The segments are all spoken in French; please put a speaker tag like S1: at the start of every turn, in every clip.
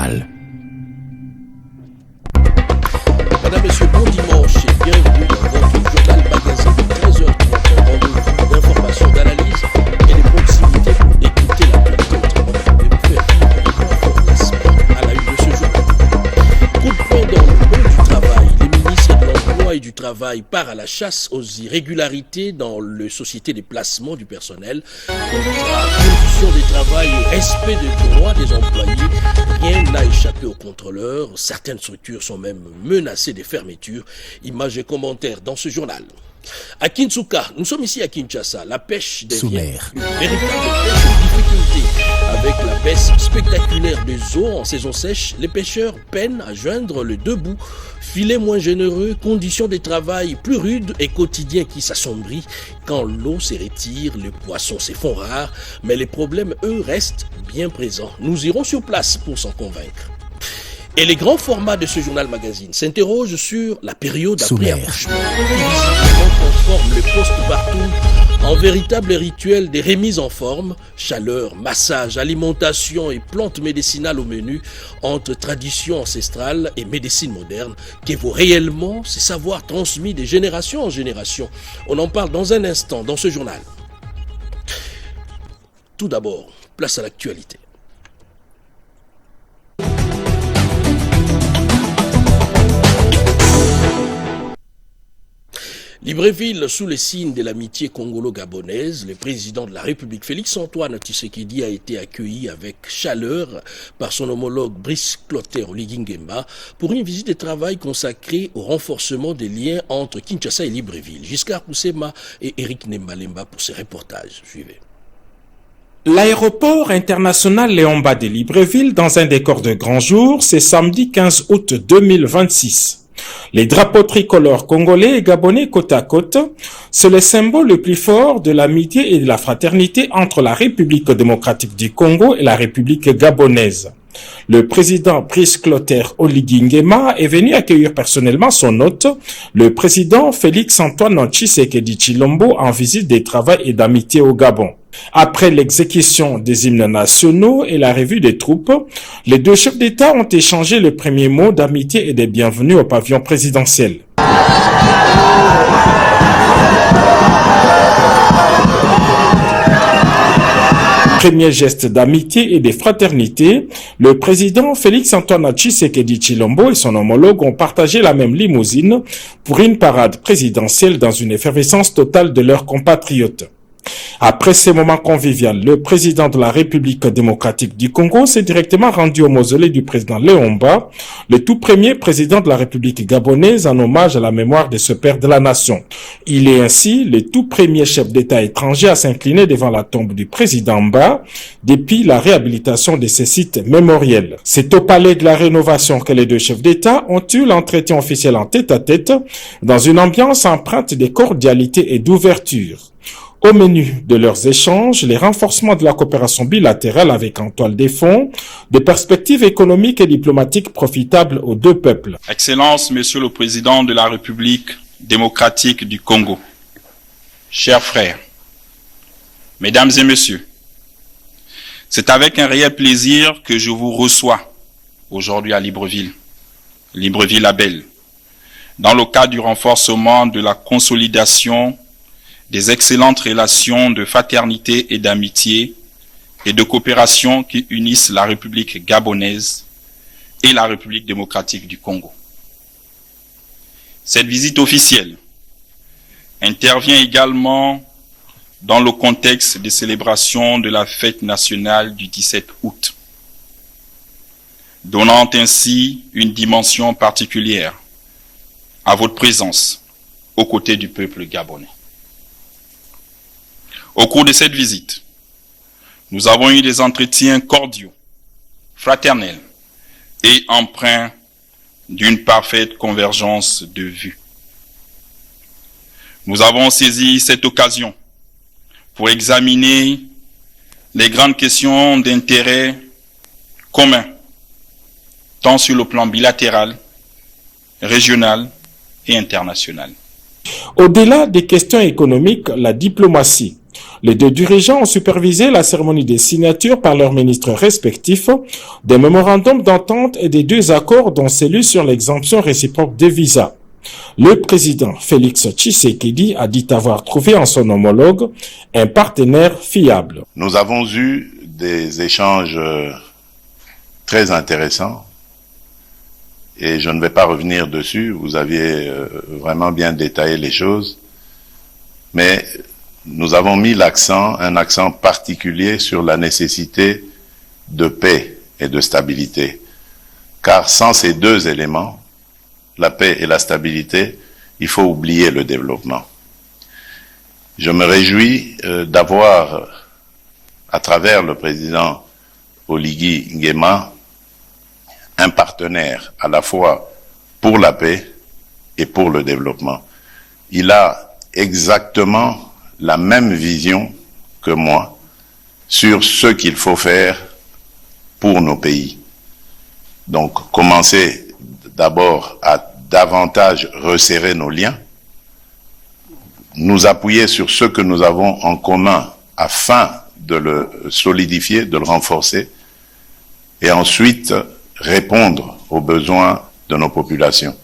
S1: journal.
S2: Madame, Monsieur, bon dimanche et bienvenue dans votre journal magazine de 13h30, rendez-vous d'information, d'analyse et de proximité pour écouter l'actualité autrement et vous faire vivre l'information à la une de ce journal. Coup de poing dans le monde du travail, les ministres de l'Emploi et du Travail partent à la chasse aux irrégularités dans les sociétés de placement du personnel, contrats, conditions de travail et respect des droits des employés. Rien n'a échappé aux contrôleurs. Certaines structures sont même menacées de fermeture. Images et commentaires dans ce journal. À Kinsuka, nous sommes ici à Kinshasa. La pêche devient une véritable pêche en difficulté. Avec la baisse spectaculaire des eaux en saison sèche, les pêcheurs peinent à joindre le deux bouts. Filets moins généreux, conditions de travail plus rudes et quotidiens qui s'assombrissent. Quand l'eau se retire, les poissons se font rares, mais les problèmes, eux, restent bien présents. Nous irons sur place pour s'en convaincre. Et les grands formats de ce journal magazine s'interrogent sur la période après accouchement, qui visiblement transforme le post-partum en véritable rituel des remises en forme, chaleur, massage, alimentation et plantes médicinales au menu, entre tradition ancestrale et médecine moderne, qu'évaut réellement ces savoirs transmis de génération en génération. On en parle dans un instant dans ce journal. Tout d'abord, place à l'actualité. Libreville, sous les signes de l'amitié congolo-gabonaise, le président de la République Félix-Antoine Tshisekedi a été accueilli avec chaleur par son homologue Brice Clotaire Oligui Nguema pour une visite de travail consacrée au renforcement des liens entre Kinshasa et Libreville. Giscard Poussema et Eric Nembalemba pour ces reportages. Suivez.
S3: L'aéroport international Léomba de Libreville dans un décor de grand jour, c'est samedi 15 août 2026. Les drapeaux tricolores congolais et gabonais côte à côte, c'est le symbole le plus fort de l'amitié et de la fraternité entre la République démocratique du Congo et la République gabonaise. Le président Brice Clotaire Oligui Nguema est venu accueillir personnellement son hôte, le président Félix-Antoine Tshisekedi Tshilombo, en visite de travail et d'amitié au Gabon. Après l'exécution des hymnes nationaux et la revue des troupes, les deux chefs d'État ont échangé le premier mot d'amitié et de bienvenue au pavillon présidentiel. Premier geste d'amitié et de fraternité, le président Félix-Antoine Tshisekedi Tshilombo et son homologue ont partagé la même limousine pour une parade présidentielle dans une effervescence totale de leurs compatriotes. Après ces moments conviviaux, le président de la République démocratique du Congo s'est directement rendu au mausolée du président Léomba, le tout premier président de la République gabonaise, en hommage à la mémoire de ce père de la nation. Il est ainsi le tout premier chef d'État étranger à s'incliner devant la tombe du président Mba depuis la réhabilitation de ces sites mémoriels. C'est au palais de la Rénovation que les deux chefs d'État ont eu l'entretien officiel en tête-à-tête dans une ambiance empreinte de cordialité et d'ouverture. Au menu de leurs échanges, les renforcements de la coopération bilatérale avec en toile de fond, des perspectives économiques et diplomatiques profitables aux deux peuples.
S4: Excellence, Monsieur le Président de la République démocratique du Congo, chers frères, Mesdames et Messieurs, c'est avec un réel plaisir que je vous reçois aujourd'hui à Libreville, Libreville-la-Belle, dans le cadre du renforcement de la consolidation des excellentes relations de fraternité et d'amitié et de coopération qui unissent la République gabonaise et la République démocratique du Congo. Cette visite officielle intervient également dans le contexte des célébrations de la fête nationale du 17 août, donnant ainsi une dimension particulière à votre présence aux côtés du peuple gabonais. Au cours de cette visite, nous avons eu des entretiens cordiaux, fraternels et empreints d'une parfaite convergence de vues. Nous avons saisi cette occasion pour examiner les grandes questions d'intérêt commun, tant sur le plan bilatéral, régional et international.
S3: Au-delà des questions économiques, la diplomatie, Les deux dirigeants ont supervisé la cérémonie des signatures par leurs ministres respectifs des mémorandums d'entente et des deux accords dont celui sur l'exemption réciproque des visas. Le président Félix Tshisekedi a dit avoir trouvé en son homologue un partenaire fiable.
S1: Nous avons eu des échanges très intéressants et je ne vais pas revenir dessus. Vous aviez vraiment bien détaillé les choses, mais nous avons mis un accent particulier sur la nécessité de paix et de stabilité. Car sans ces deux éléments, la paix et la stabilité, il faut oublier le développement. Je me réjouis d'avoir, à travers le président Oligui Nguema, un partenaire à la fois pour la paix et pour le développement. Il a exactement la même vision que moi sur ce qu'il faut faire pour nos pays. Donc, commencer d'abord à davantage resserrer nos liens, nous appuyer sur ce que nous avons en commun afin de le solidifier, de le renforcer, et ensuite répondre aux besoins de nos populations.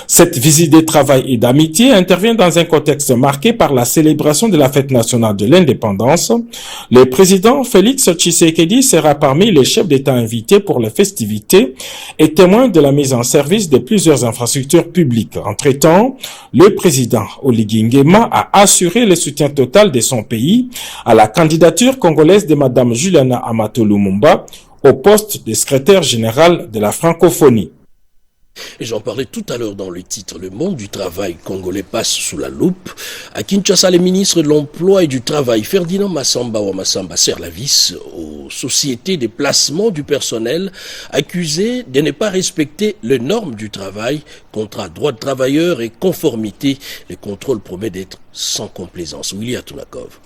S3: Cette visite de travail et d'amitié intervient dans un contexte marqué par la célébration de la fête nationale de l'indépendance. Le président Félix Tshisekedi sera parmi les chefs d'État invités pour les festivités et témoin de la mise en service de plusieurs infrastructures publiques. Entre-temps, le président Oligui Nguema a assuré le soutien total de son pays à la candidature congolaise de Madame Juliana Amato Lumumba au poste de secrétaire général de la francophonie.
S2: Et j'en parlais tout à l'heure dans le titre, le monde du travail congolais passe sous la loupe. À Kinshasa, les ministres de l'Emploi et du Travail, Ferdinand Massamba Ouamassamba, serre la vis aux sociétés de placement du personnel accusées de ne pas respecter les normes du travail, contrat droit de travailleur et conformité. Le contrôle promet d'être sans complaisance. Willy Atounakov.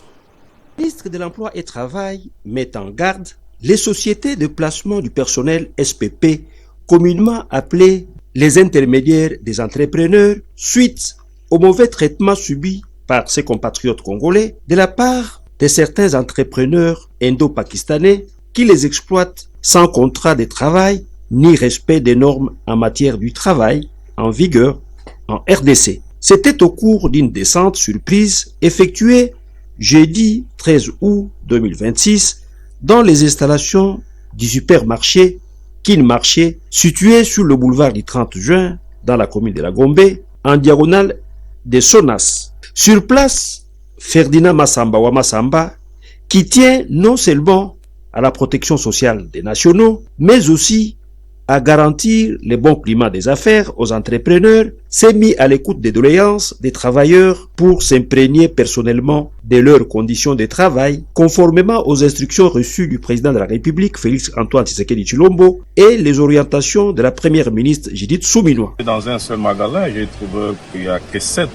S5: Le ministre de l'Emploi et du Travail met en garde les sociétés de placement du personnel SPP, communément appelées les intermédiaires des entrepreneurs, suite au mauvais traitement subi par ses compatriotes congolais de la part de certains entrepreneurs indo-pakistanais qui les exploitent sans contrat de travail ni respect des normes en matière du travail en vigueur en RDC. C'était au cours d'une descente surprise effectuée jeudi 13 août 2026 dans les installations du supermarché Kin Marché, situé sur le boulevard du 30 juin, dans la commune de la Gombe, en diagonale de Sonas. Sur place, Ferdinand Massamba Ouamassamba, qui tient non seulement à la protection sociale des nationaux, mais aussi à garantir le bon climat des affaires aux entrepreneurs, s'est mis à l'écoute des doléances des travailleurs pour s'imprégner personnellement de leurs conditions de travail, conformément aux instructions reçues du président de la République, Félix Antoine Tshisekedi Tshilombo, et les orientations de la première ministre Judith Suminwa.
S6: Dans un seul magasin, j'ai trouvé qu'il n'y a que 7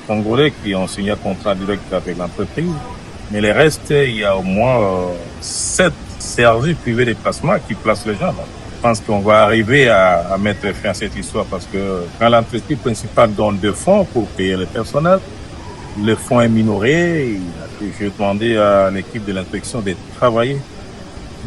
S6: Congolais qui ont signé un contrat direct avec l'entreprise, mais les restes, il y a au moins 7 services privés de placement qui placent les gens là. Je pense qu'on va arriver à mettre fin à cette histoire parce que quand l'entreprise principale donne des fonds pour payer le personnel, le fonds est minoré. J'ai demandé à l'équipe de l'inspection de travailler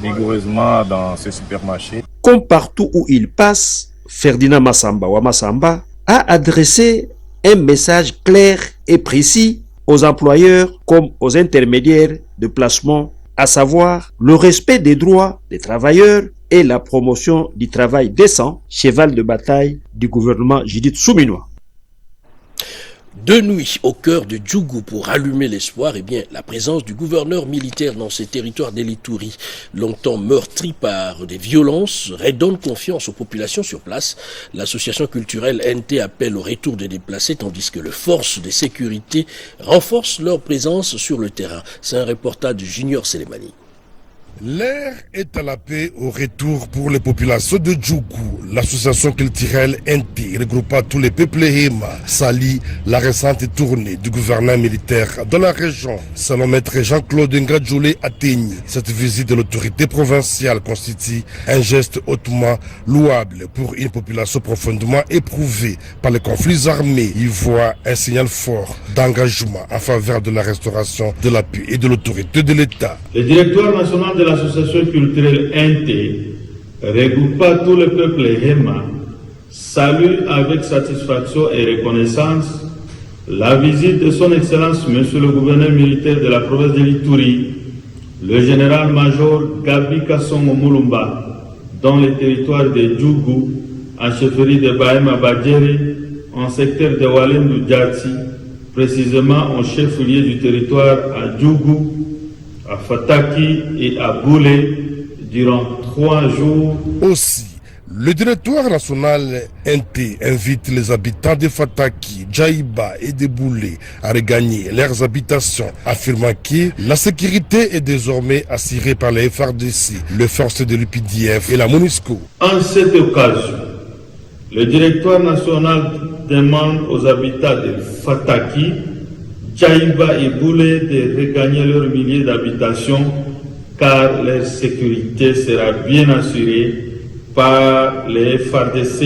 S6: rigoureusement dans ce supermarché.
S5: Comme partout où il passe, Ferdinand Massamba Ouamassamba a adressé un message clair et précis aux employeurs comme aux intermédiaires de placement, à savoir le respect des droits des travailleurs et la promotion du travail décent, cheval de bataille du gouvernement Judith Suminwa.
S2: De nuit, au cœur de Djougou, pour allumer l'espoir, la présence du gouverneur militaire dans ces territoires d'Elituri, longtemps meurtris par des violences, redonne confiance aux populations sur place. L'association culturelle NT appelle au retour des déplacés, tandis que les forces de sécurité renforcent leur présence sur le terrain. C'est un reportage de Junior Selemani.
S7: L'air est à la paix au retour pour les populations de Djougou. L'association culturelle NT, regroupant tous les peuples Hema, salue la récente tournée du gouvernement militaire dans la région. Selon maître Jean-Claude Ngadjoulé Ateni, cette visite de l'autorité provinciale constitue un geste hautement louable pour une population profondément éprouvée par les conflits armés. Il voit un signal fort d'engagement en faveur de la restauration de la paix et de l'autorité de l'État.
S8: Le directoire national de l'association culturelle NT, regroupant tous les peuples Hema, salue avec satisfaction et reconnaissance la visite de son Excellence Monsieur le gouverneur militaire de la province de l'Ituri, le général-major Gabi Kassongo Mulumba, dans le territoire de Djougou, en chefferie de Bahema Badjere, en secteur de Walendou Djatsi, précisément en chef-lieu du territoire à Djougou, à Fataki et à Boulé durant 3 jours.
S7: Aussi, le directoire national NT invite les habitants de Fataki, Djaïba et de Boulé à regagner leurs habitations, affirmant que la sécurité est désormais assurée par les FARDC, le force de l'UPDF et la MONUSCO.
S8: En cette occasion, le directoire national demande aux habitants de Fataki, Djaïba et Boulé de regagner leurs milliers d'habitations car leur sécurité sera bien assurée par les FARDC,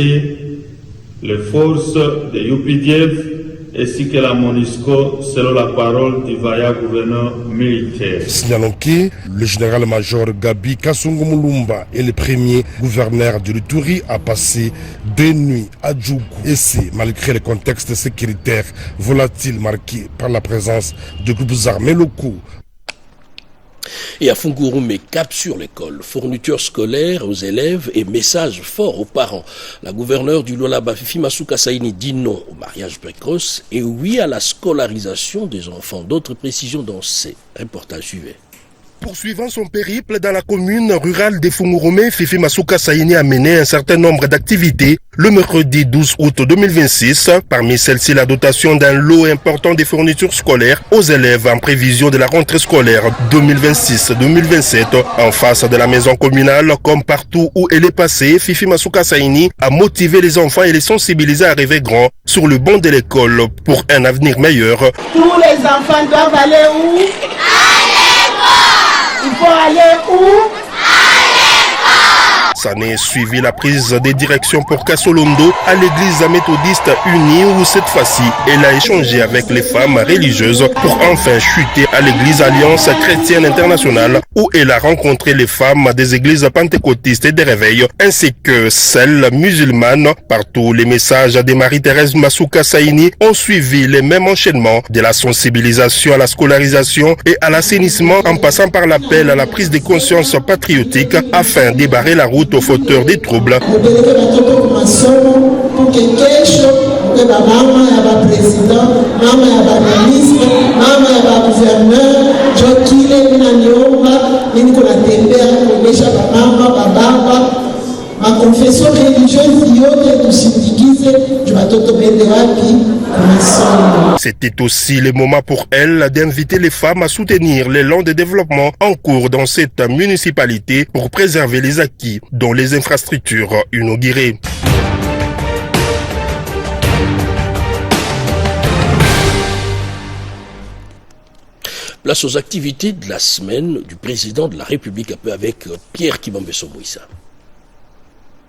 S8: les forces de UPDF ainsi que la MONUSCO selon la parole du vaillant gouverneur militaire.
S7: Signalons que le général-major Gabi Kassongo Mulumba est le premier gouverneur de l'Ituri à passer 2 nuits à Djougou. Et c'est malgré le contexte sécuritaire volatile marqué par la présence de groupes armés locaux.
S2: Et à Fungurume, cap sur l'école, fourniture scolaire aux élèves et messages forts aux parents. La gouverneure du Lualaba, Fifi Masuka Saini, dit non au mariage précoce et oui à la scolarisation des enfants. D'autres précisions dans ces reportages suivants.
S7: Poursuivant son périple dans la commune rurale de Fungurume, Fifi Masuka Saini a mené un certain nombre d'activités le mercredi 12 août 2026. Parmi celles-ci, la dotation d'un lot important de fournitures scolaires aux élèves en prévision de la rentrée scolaire 2026-2027. En face de la maison communale, comme partout où elle est passée, Fifi Masuka Saini a motivé les enfants et les sensibilisé à rêver grand sur le banc de l'école pour un avenir meilleur.
S9: Tous les enfants doivent aller où? Il faut aller où?
S7: Ça n'est suivi la prise des directions pour Kassolondo à l'église méthodiste unie où cette fois-ci, elle a échangé avec les femmes religieuses pour enfin chuter à l'église Alliance chrétienne internationale où elle a rencontré les femmes des églises pentecôtistes et des réveils ainsi que celles musulmanes. Partout, les messages de Marie-Thérèse Masuka Saini ont suivi les mêmes enchaînements de la sensibilisation à la scolarisation et à l'assainissement en passant par l'appel à la prise de conscience patriotique afin de barrer la route aux fauteurs des troubles.
S9: Ma confession religieuse yote tusindikize watoto bende wapi masomo.
S7: C'était aussi le moment pour elle d'inviter les femmes à soutenir l'élan de développement en cours dans cette municipalité pour préserver les acquis dans les infrastructures inaugurées.
S2: Place aux activités de la semaine du président de la République, un peu avec Pierre Kibambeso-Mouissa.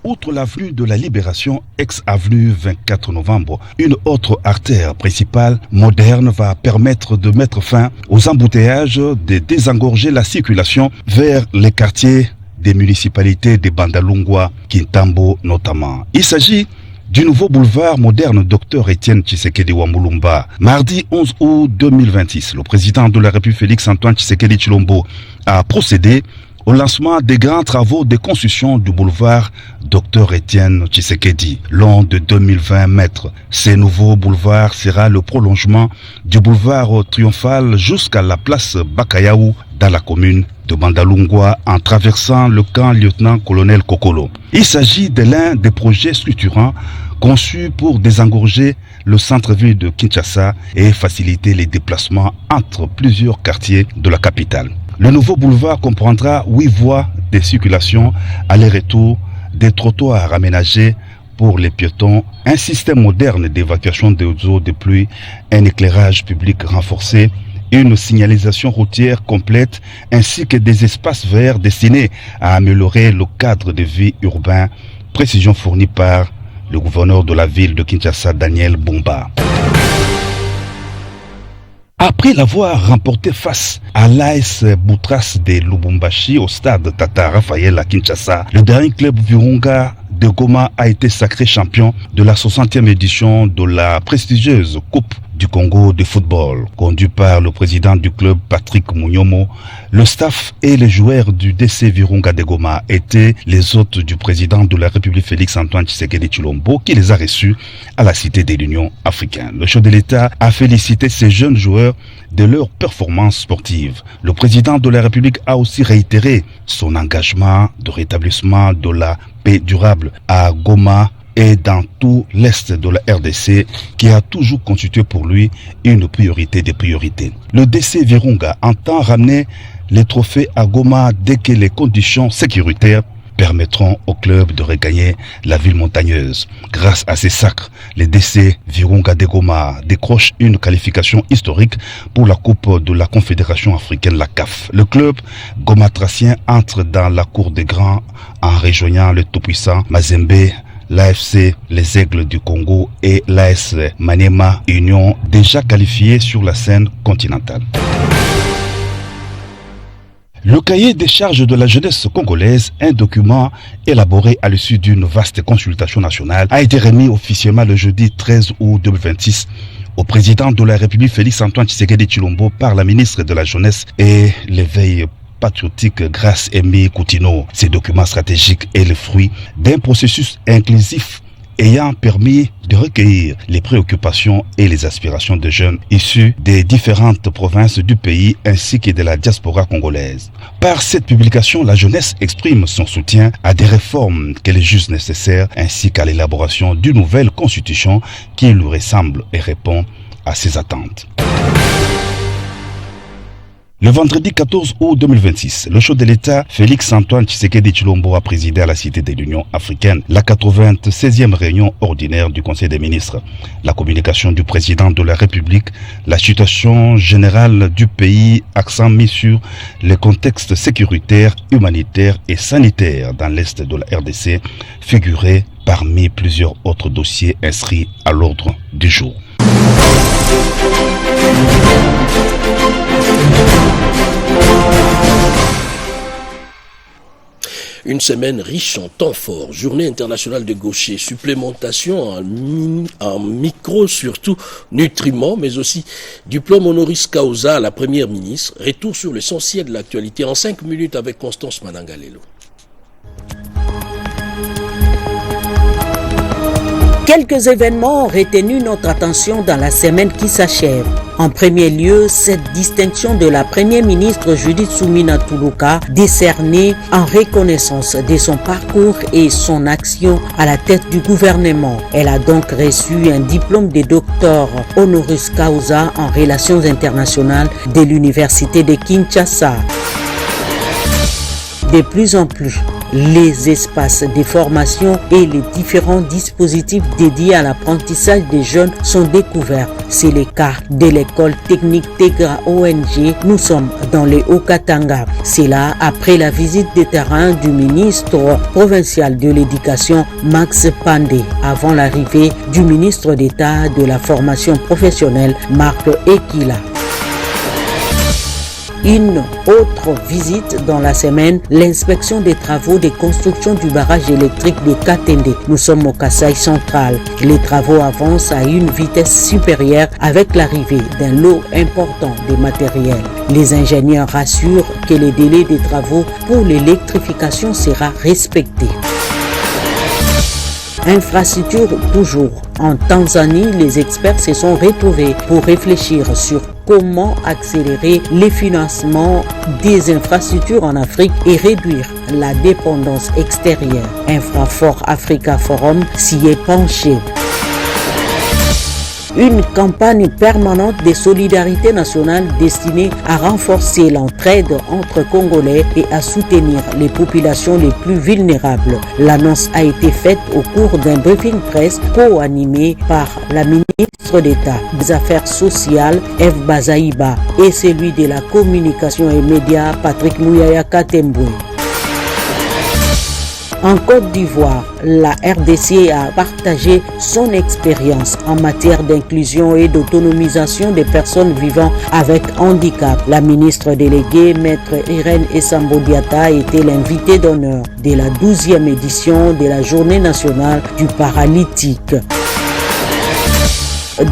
S10: Outre l'avenue de la Libération, ex-avenue 24 novembre, une autre artère principale moderne va permettre de mettre fin aux embouteillages, de désengorger la circulation vers les quartiers des municipalités de Bandalungwa, Kintambo notamment. Il s'agit du nouveau boulevard moderne Dr Étienne Tshisekedi Wamulumba. Mardi 11 août 2026, le président de la République Félix Antoine Tshisekedi Tshilombo a procédé au lancement des grands travaux de construction du boulevard Dr Étienne Tshisekedi, long de 2020 mètres. Ce nouveau boulevard sera le prolongement du boulevard triomphal jusqu'à la place Bakayaou dans la commune de Bandalungwa en traversant le camp lieutenant-colonel Kokolo. Il s'agit de l'un des projets structurants conçus pour désengorger le centre-ville de Kinshasa et faciliter les déplacements entre plusieurs quartiers de la capitale. Le nouveau boulevard comprendra 8 voies de circulation, aller-retour, des trottoirs aménagés pour les piétons, un système moderne d'évacuation des eaux de pluie, un éclairage public renforcé, une signalisation routière complète ainsi que des espaces verts destinés à améliorer le cadre de vie urbain. Précision fournie par le gouverneur de la ville de Kinshasa, Daniel Bomba. Après l'avoir remporté face à l'AS Boutras de Lubumbashi au stade Tata Raphaël à Kinshasa, le dernier club Virunga de Goma a été sacré champion de la 60e édition de la prestigieuse Coupe du Congo de football. Conduit par le président du club Patrick Mounyomo, le staff et les joueurs du DC Virunga de Goma étaient les hôtes du président de la République Félix Antoine Tshisekedi Tshilombo qui les a reçus à la Cité de l'Union africaine. Le chef de l'État a félicité ces jeunes joueurs de leur performance sportive. Le président de la République a aussi réitéré son engagement de rétablissement de la paix durable à Goma et dans tout l'Est de la RDC qui a toujours constitué pour lui une priorité des priorités. Le DC Virunga entend ramener les trophées à Goma dès que les conditions sécuritaires permettront au club de regagner la ville montagneuse. Grâce à ces sacres, les DC Virunga de Goma décrochent une qualification historique pour la Coupe de la Confédération africaine, la CAF. Le club gomatracien entre dans la cour des grands en rejoignant le tout-puissant Mazembe, l'AFC, les Aigles du Congo et l'AS Maniema Union déjà qualifiés sur la scène continentale. Le cahier des charges de la jeunesse congolaise, un document élaboré à l'issue d'une vaste consultation nationale, a été remis officiellement le jeudi 13 août 2026 au président de la République Félix Antoine Tshisekedi Tshilombo par la ministre de la Jeunesse et l'éveil patriotique Grace Aimée Coutinho. Ces documents stratégiques est le fruit d'un processus inclusif ayant permis de recueillir les préoccupations et les aspirations de jeunes issus des différentes provinces du pays ainsi que de la diaspora congolaise. Par cette publication, la jeunesse exprime son soutien à des réformes qu'elle juge nécessaires ainsi qu'à l'élaboration d'une nouvelle constitution qui lui ressemble et répond à ses attentes. Le vendredi 14 août 2026, le chef de l'État, Félix Antoine Tshisekedi Tshilombo, a présidé à la Cité de l'Union africaine la 96e réunion ordinaire du Conseil des ministres. La communication du président de la République, la situation générale du pays, accent mis sur le contexte sécuritaire, humanitaire et sanitaire dans l'Est de la RDC, figurait parmi plusieurs autres dossiers inscrits à l'ordre du jour.
S2: Une semaine riche en temps fort, journée internationale de gauchers, supplémentation en micro, surtout nutriments, mais aussi diplôme honoris causa à la première ministre. Retour sur l'essentiel de l'actualité en 5 minutes avec Constance Manangalelo.
S11: Quelques événements ont retenu notre attention dans la semaine qui s'achève. En premier lieu, cette distinction de la première ministre Judith Soumina Tuluka, décernée en reconnaissance de son parcours et son action à la tête du gouvernement. Elle a donc reçu un diplôme de docteur honoris causa en relations internationales de l'université de Kinshasa. De plus en plus, les espaces de formation et les différents dispositifs dédiés à l'apprentissage des jeunes sont découverts. C'est le cas de l'école technique Tegra ONG. Nous sommes dans les Haut-Katanga. C'est là après la visite de terrain du ministre provincial de l'éducation Max Pandé, avant l'arrivée du ministre d'État de la formation professionnelle Marc Ekila. Une autre visite dans la semaine, l'inspection des travaux de construction du barrage électrique de Katende. Nous sommes au Kasaï central. Les travaux avancent à une vitesse supérieure avec l'arrivée d'un lot important de matériel. Les ingénieurs rassurent que le délai des travaux pour l'électrification sera respecté. Infrastructure toujours. En Tanzanie, les experts se sont retrouvés pour réfléchir sur comment accélérer les financements des infrastructures en Afrique et réduire la dépendance extérieure. Infrafor Africa Forum s'y est penché. une campagne permanente de solidarité nationale destinée à renforcer l'entraide entre Congolais et à soutenir les populations les plus vulnérables. L'annonce a été faite au cours d'un briefing presse co-animé par la ministre d'État des Affaires sociales, Eve Bazaïba, et celui de la communication et médias, Patrick Mouyaya Katembwe. En Côte d'Ivoire, la RDC a partagé son expérience en matière d'inclusion et d'autonomisation des personnes vivant avec handicap. La ministre déléguée, Maître Irène Essambo-Diatta, était l'invitée d'honneur de la 12e édition de la Journée nationale du paralytique.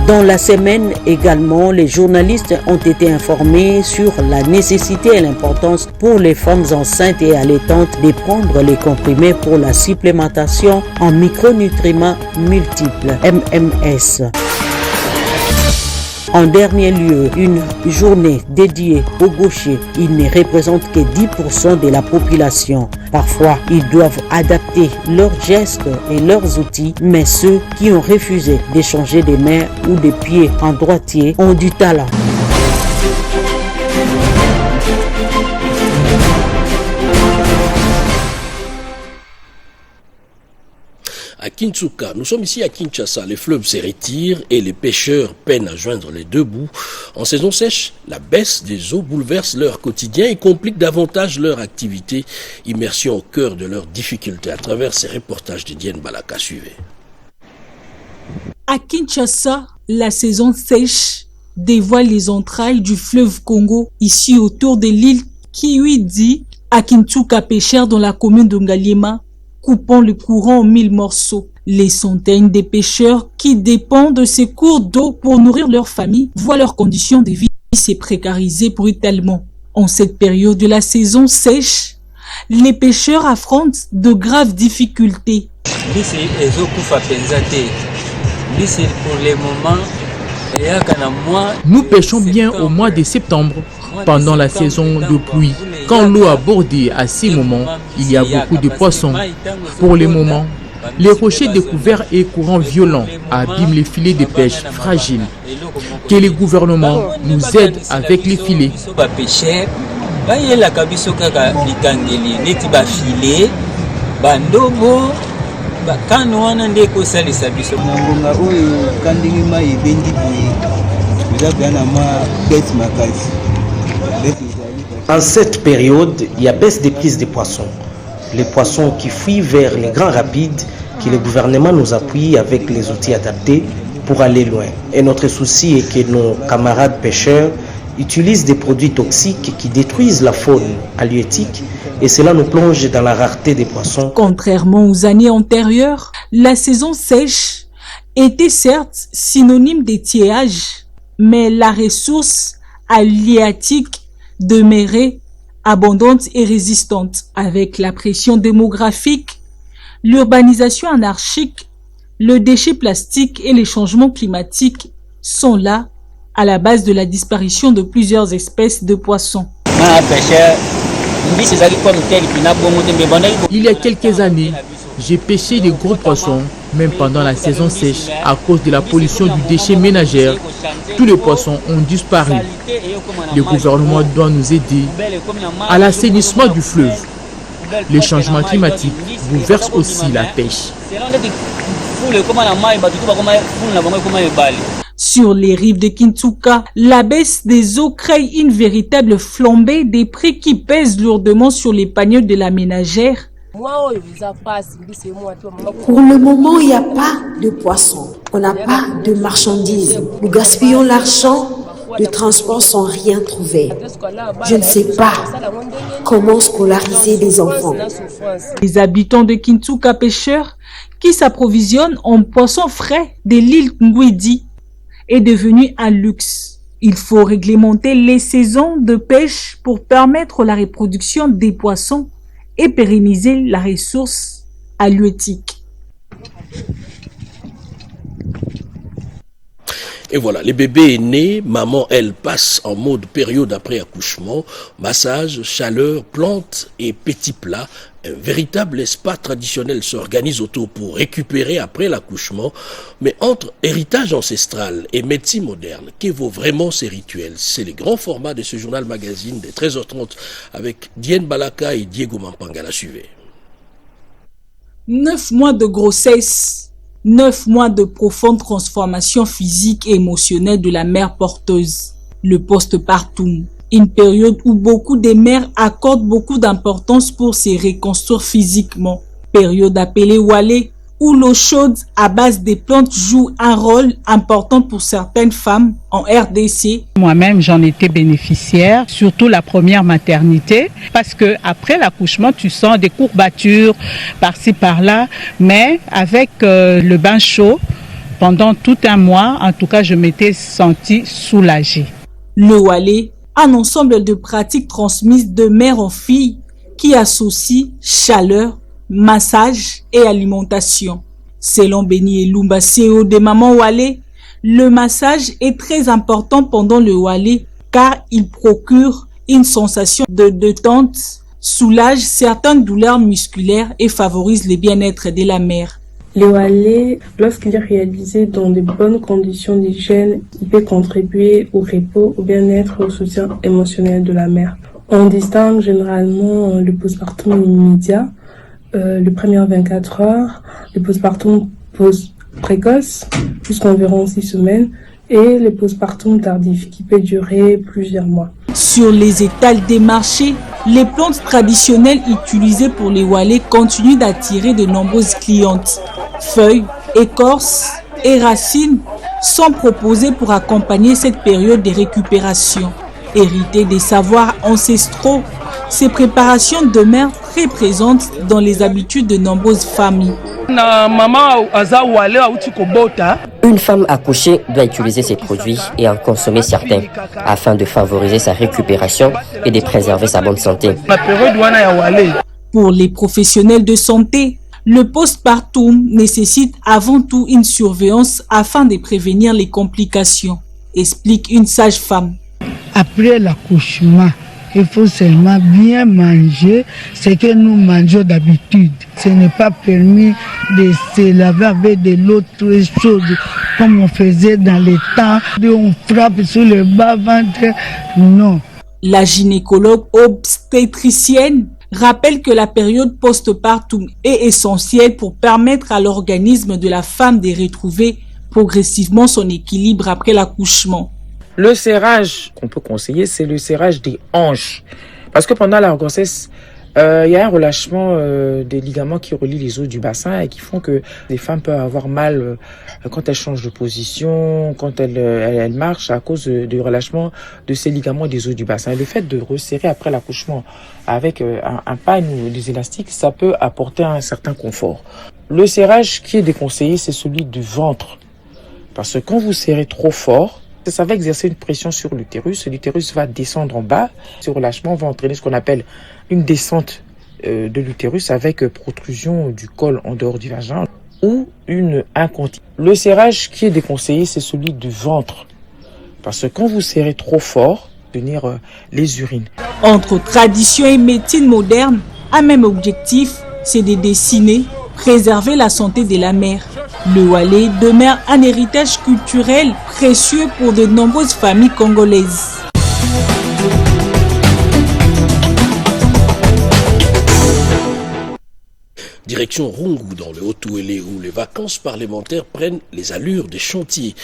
S11: Dans la semaine également, les journalistes ont été informés sur la nécessité et l'importance pour les femmes enceintes et allaitantes de prendre les comprimés pour la supplémentation en micronutriments multiples, MMS. En dernier lieu, une journée dédiée aux gauchers. Ils ne représentent que 10% de la population. Parfois, ils doivent adapter leurs gestes et leurs outils, mais ceux qui ont refusé d'échanger des mains ou des pieds en droitier ont du talent.
S2: À Kinshasa, nous sommes ici à Kinshasa, les fleuves se retirent et les pêcheurs peinent à joindre les deux bouts. En saison sèche, la baisse des eaux bouleverse leur quotidien et complique davantage leur activité. Immersion au cœur de leurs difficultés à travers ces reportages de Diane Balaka. Suivez.
S12: À Kinshasa, la saison sèche dévoile les entrailles du fleuve Congo, ici autour de l'île Kiwidi, à Kinshasa, pêcheurs dans la commune de Ngaliema, coupant le courant en 1000 morceaux. Les centaines de pêcheurs qui dépendent de ces cours d'eau pour nourrir leur famille voient leurs conditions de vie se précariser brutalement. En cette période de la saison sèche, les pêcheurs affrontent de graves difficultés.
S13: Nous pêchons bien au mois de septembre, pendant la saison de pluie. Quand l'eau a bordé à ces moments, il y a beaucoup de poissons. Pour le moment, les rochers découverts et courants violents abîment les filets de pêche fragiles. Que le gouvernement nous aide avec les filets.
S14: En cette période, il y a baisse des prises des poissons. Les poissons qui fuient vers les grands rapides, que le gouvernement nous appuie avec les outils adaptés pour aller loin. Et notre souci est que nos camarades pêcheurs utilisent des produits toxiques qui détruisent la faune halieutique et cela nous plonge dans la rareté des poissons.
S12: Contrairement aux années antérieures, la saison sèche était certes synonyme d'étiage, mais la ressource halieutique demeurait abondante et résistante. Avec la pression démographique, l'urbanisation anarchique, le déchet plastique et les changements climatiques sont là à la base de la disparition de plusieurs espèces de poissons.
S13: Il y a quelques années, j'ai pêché des gros poissons, même pendant la saison sèche, à cause de la pollution du déchet ménagère. Tous les poissons ont disparu. Le gouvernement doit nous aider à l'assainissement du fleuve. Les changements climatiques bouleversent aussi la pêche.
S12: Sur les rives de Kinshasa, la baisse des eaux crée une véritable flambée des prix qui pèsent lourdement sur les paniers de la ménagère.
S15: Pour le moment, il n'y a pas de poissons, on n'a pas de marchandises. Nous gaspillons l'argent de transport sans rien trouver. Je ne sais pas comment scolariser les enfants.
S12: Les habitants de Kinshasa pêcheurs qui s'approvisionnent en poissons frais de l'île Ngwidi est devenu un luxe. Il faut réglementer les saisons de pêche pour permettre la reproduction des poissons et pérenniser la ressource halieutique.
S2: Et voilà, le bébé est né, maman, elle, passe en mode période après accouchement, massage, chaleur, plantes et petits plats. Un véritable spa traditionnel s'organise autour pour récupérer après l'accouchement. Mais entre héritage ancestral et médecine moderne, qu'évaut vraiment ces rituels? C'est le grand format de ce journal magazine de 13h30 avec Diane Balaka et Diego Mampangala. Suivez.
S12: 9 mois de grossesse. 9 mois de profonde transformation physique et émotionnelle de la mère porteuse. Le postpartum. Une période où beaucoup de mères accordent beaucoup d'importance pour se reconstruire physiquement. Période appelée Wale, où l'eau chaude à base des plantes joue un rôle important pour certaines femmes en RDC.
S16: Moi-même, j'en étais bénéficiaire, surtout la première maternité, parce que après l'accouchement, tu sens des courbatures par-ci par-là, mais avec le bain chaud, pendant tout un mois, en tout cas, je m'étais sentie soulagée.
S12: Le Wale, un ensemble de pratiques transmises de mère en fille qui associe chaleur, massage et alimentation. Selon Béni Elumba, CEO de Maman Wale, le massage est très important pendant le Wale car il procure une sensation de détente, soulage certaines douleurs musculaires et favorise le bien-être de la mère.
S17: Le Wale, lorsqu'il est réalisé dans de bonnes conditions d'hygiène, il peut contribuer au repos, au bien-être et au soutien émotionnel de la mère. On distingue généralement le postpartum immédiat, le premier 24 heures, le postpartum précoce, jusqu'environ 6 semaines, et le postpartum tardif, qui peut durer plusieurs mois.
S12: Sur les étals des marchés, les plantes traditionnelles utilisées pour les Wale continuent d'attirer de nombreuses clientes. Feuilles, écorces et racines sont proposées pour accompagner cette période de récupération. Héritées des savoirs ancestraux, ces préparations demeurent très présentes dans les habitudes de nombreuses familles.
S18: Une femme accouchée doit utiliser ces produits et en consommer certains afin de favoriser sa récupération et de préserver sa bonne santé.
S12: Pour les professionnels de santé, le postpartum nécessite avant tout une surveillance afin de prévenir les complications, explique une sage-femme.
S19: Après l'accouchement, il faut seulement bien manger ce que nous mangeons d'habitude. Ce n'est pas permis de se laver avec de l'eau très chaude comme on faisait dans les temps où on frappe sur le bas-ventre. Non.
S12: La gynécologue obstétricienne rappelle que la période postpartum est essentielle pour permettre à l'organisme de la femme de retrouver progressivement son équilibre après l'accouchement.
S20: Le serrage qu'on peut conseiller, c'est le serrage des hanches. Parce que pendant la grossesse, il y a un relâchement des ligaments qui relient les os du bassin et qui font que les femmes peuvent avoir mal quand elles changent de position, quand elles marchent à cause du relâchement de ces ligaments des os du bassin. Et le fait de resserrer après l'accouchement avec un pagne ou des élastiques, ça peut apporter un certain confort. Le serrage qui est déconseillé, c'est celui du ventre. Parce que quand vous serrez trop fort, ça va exercer une pression sur l'utérus. L'utérus va descendre en bas. Ce relâchement va entraîner ce qu'on appelle une descente de l'utérus avec protrusion du col en dehors du vagin ou une incontinence. Le serrage qui est déconseillé, c'est celui du ventre. Parce que quand vous serrez trop fort, tenir les urines.
S12: Entre tradition et médecine moderne, un même objectif, c'est de dessiner, préserver la santé de la mère. Le Wale demeure un héritage culturel précieux pour de nombreuses familles congolaises.
S2: Direction Rungu dans le Haut-Touélé où les vacances parlementaires prennent les allures des chantiers.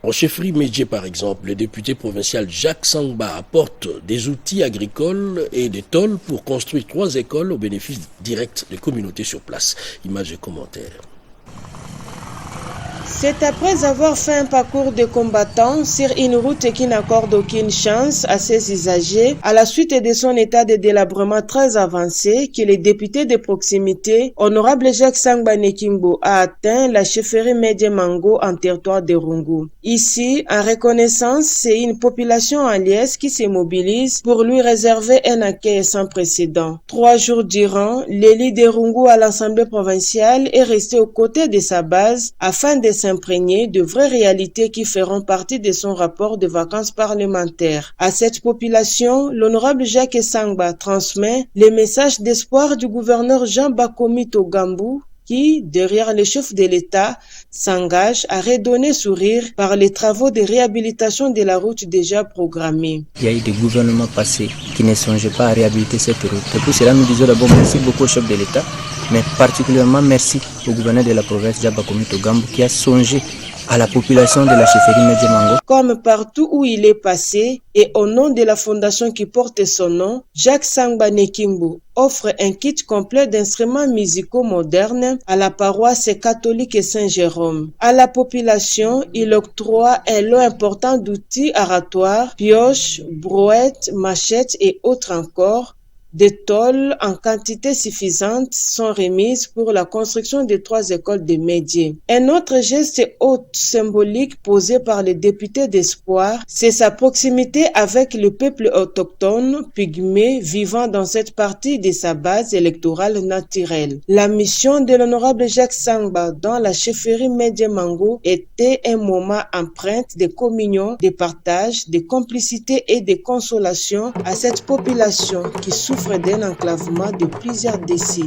S2: En chefferie Médjé par exemple, le député provincial Jacques Sangba apporte des outils agricoles et des tôles pour construire 3 écoles au bénéfice direct des communautés sur place. Images et commentaires.
S21: C'est après avoir fait un parcours de combattant sur une route qui n'accorde aucune chance à ses usagers, à la suite de son état de délabrement très avancé, que le député de proximité, honorable Jacques Sangba Nekimbo, a atteint la chefferie Médjé Mango en territoire de Rungu. Ici, en reconnaissance, c'est une population en liesse qui se mobilise pour lui réserver un accueil sans précédent. 3 jours durant, l'élu de Rungu à l'Assemblée provinciale est resté aux côtés de sa base afin de s'informer imprégné de vraies réalités qui feront partie de son rapport de vacances parlementaires. À cette population, l'honorable Jacques Sangba transmet les messages d'espoir du gouverneur Jean Bakomi Togambou qui, derrière le chef de l'État, s'engage à redonner sourire par les travaux de réhabilitation de la route déjà programmée.
S4: Il y a eu des gouvernements passés qui ne songeaient pas à réhabiliter cette route. Et pour cela, nous disons d'abord merci beaucoup au chef de l'État, mais particulièrement merci au gouverneur de la province, Jean Bakomi Togambou, qui a songé à la population de la chefferie Medjemango.
S21: Comme partout où il est passé, et au nom de la fondation qui porte son nom, Jacques Sangba Nekimbu offre un kit complet d'instruments musicaux modernes à la paroisse catholique Saint-Jérôme. À la population, il octroie un lot important d'outils aratoires, pioches, brouettes, machettes et autres encore. Des tôles en quantité suffisante sont remises pour la construction des 3 écoles de métiers. Un autre geste haut symbolique posé par les députés d'Espoir, c'est sa proximité avec le peuple autochtone pygmée vivant dans cette partie de sa base électorale naturelle. La mission de l'honorable Jacques Sangba dans la chefferie Medjemango était un moment empreinte de communion, de partage, de complicité et de consolation à cette population qui souffre d'un enclavement de plusieurs décennies.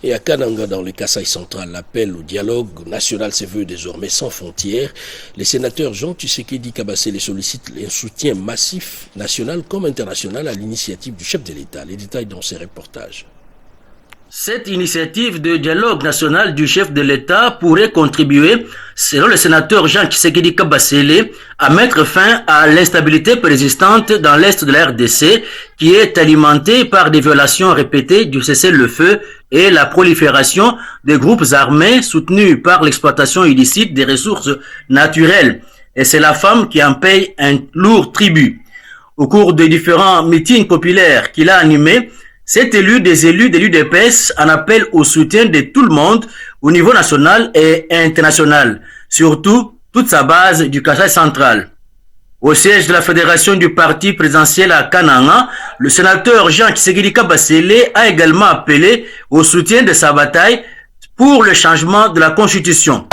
S2: Et à Kananga, dans le Kasaï central, l'appel au dialogue national se veut désormais sans frontières. Les sénateurs Jean Tshisekedi Kabasele sollicitent un soutien massif, national comme international, à l'initiative du chef de l'État. Les détails dans ces reportages.
S22: Cette initiative de dialogue national du chef de l'État pourrait contribuer, selon le sénateur Jean Tshisekedi Kabasele, à mettre fin à l'instabilité persistante dans l'est de la RDC, qui est alimentée par des violations répétées du cessez-le-feu et la prolifération des groupes armés soutenus par l'exploitation illicite des ressources naturelles. Et c'est la femme qui en paye un lourd tribut. Au cours des différents meetings populaires qu'il a animés, cet élu des élus de l'UDPS en appelle au soutien de tout le monde au niveau national et international, surtout toute sa base du Kasaï central. Au siège de la fédération du parti présidentiel à Kananga, le sénateur Jean Tshisekedi Kabasele a également appelé au soutien de sa bataille pour le changement de la constitution.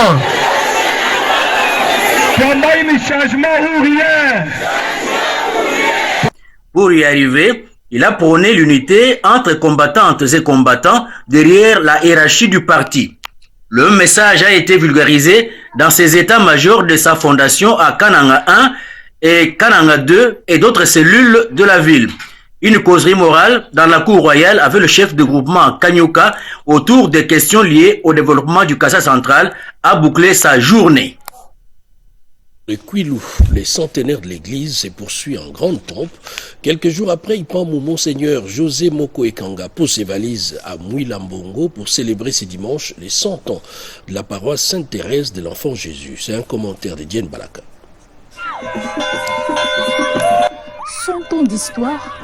S22: Pour y arriver, il a prôné l'unité entre combattantes et combattants derrière la hiérarchie du parti. Le message a été vulgarisé dans ses états-majors de sa fondation à Kananga 1 et Kananga 2 et d'autres cellules de la ville. Une causerie morale dans la cour royale avec le chef de groupement Kanyuka autour des questions liées au développement du Kasaï central a bouclé sa journée.
S2: Le Kouilou, les centenaires de l'église, se poursuit en grande pompe. Quelques jours après, il prend Monseigneur José Moko Ekanga pose ses valises à Mouilambongo pour célébrer ce dimanche les 100 ans de la paroisse Sainte-Thérèse de l'Enfant Jésus. C'est un commentaire de Diane Balaka.
S12: 100 ans d'histoire,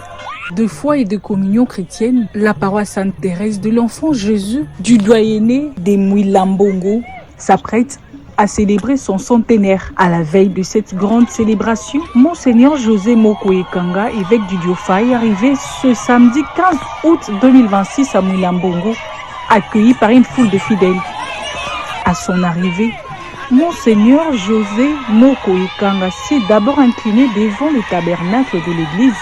S12: de foi et de communion chrétienne, la paroisse Sainte-Thérèse de l'Enfant Jésus du doyenné des Mouilambongo s'apprête à célébrer son centenaire. À la veille de cette grande célébration, Monseigneur José Moko Ekanga, évêque du Diofaï, arrivé ce samedi 15 août 2026 à Mouilambongo, accueilli par une foule de fidèles. À son arrivée, Monseigneur José Moko Ekanga s'est d'abord incliné devant le tabernacle de l'église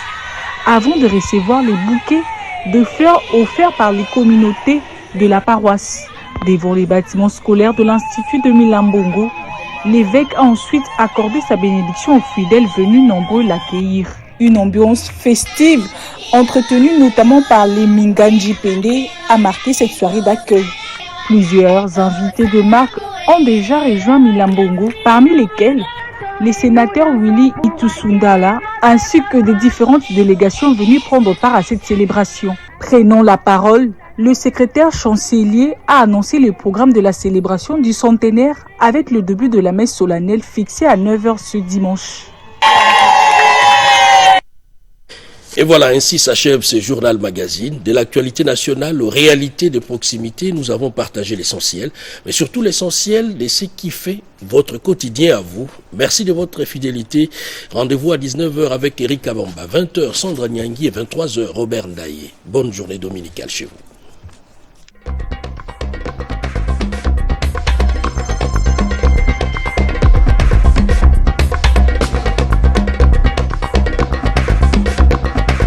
S12: avant de recevoir les bouquets de fleurs offerts par les communautés de la paroisse. Devant les bâtiments scolaires de l'Institut de Mouilambongo, l'évêque a ensuite accordé sa bénédiction aux fidèles venus nombreux l'accueillir. Une ambiance festive, entretenue notamment par les Minganji Pende, a marqué cette soirée d'accueil. Plusieurs invités de marque ont déjà rejoint Mouilambongo, parmi lesquels les sénateurs Willy Itusundala ainsi que des différentes délégations venues prendre part à cette célébration. Prenant la parole, le secrétaire chancelier a annoncé le programme de la célébration du centenaire avec le début de la messe solennelle fixée à 9h ce dimanche.
S2: Et voilà, ainsi s'achève ce journal magazine. De l'actualité nationale aux réalités de proximité, nous avons partagé l'essentiel, mais surtout l'essentiel de ce qui fait votre quotidien à vous. Merci de votre fidélité. Rendez-vous à 19h avec Eric Abamba, 20h Sandra Nyangui et 23h Robert Ndaye. Bonne journée dominicale chez vous.